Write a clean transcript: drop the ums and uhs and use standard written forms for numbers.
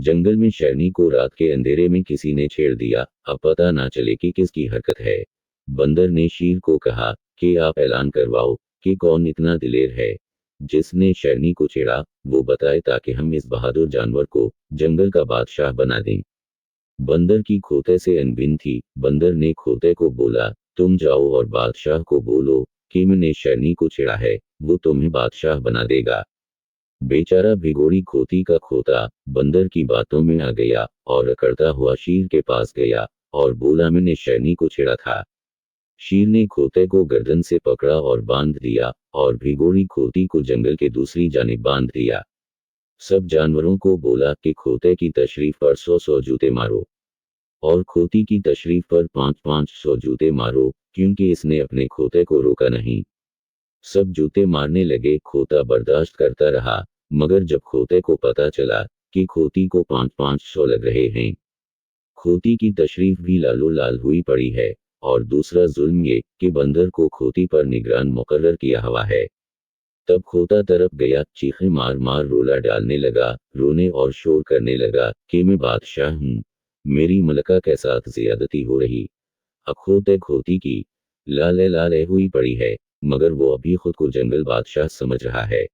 जंगल में शेरनी को रात के अंधेरे में किसी ने छेड़ दिया, अब पता ना चले कि किसकी हरकत है। बंदर ने शेर को कहा कि आप ऐलान करवाओ कि कौन इतना दिलेर है जिसने शेरनी को छेड़ा, वो बताए ताकि हम इस बहादुर जानवर को जंगल का बादशाह बना दें। बंदर की खोते से अनभिन थी। बंदर ने खोते को बोला, तुम जाओ और बादशाह को बोलो कि मैंने शेरनी को छेड़ा है, वो तुम्हें बादशाह बना देगा। बेचारा भिगोड़ी खोती का खोता बंदर की बातों में आ गया और अकड़ता हुआ शेर के पास गया और बोला, मैंने शेरनी को छेड़ा था। शेर ने खोते को गर्दन से पकड़ा और बांध दिया और भिगोड़ी खोती को जंगल के दूसरी जानिब बांध दिया। सब जानवरों को बोला कि खोते की तशरीफ पर 100-100 जूते मारो और खोती की तशरीफ पर 500-500 जूते मारो, क्योंकि इसने अपने खोते को रोका नहीं। सब जूते मारने लगे। खोता बर्दाश्त करता रहा, मगर जब खोते को पता चला कि खोती को 500-500 लग रहे हैं, खोती की तशरीफ भी लालो लाल हुई पड़ी है। और दूसरा जुल्म ये कि बंदर को खोती पर निगरान मुकर्रर किया हुआ है। तब खोता तरफ गया, चीखें मार मार रोला डालने लगा, रोने और शोर करने लगा कि मैं बादशाह हूँ, मेरी मलका के साथ ज्यादती हो रही। अब खोते खोती की लाले लाले हुई पड़ी है, मगर वो अभी खुद को जंगल बादशाह समझ रहा है।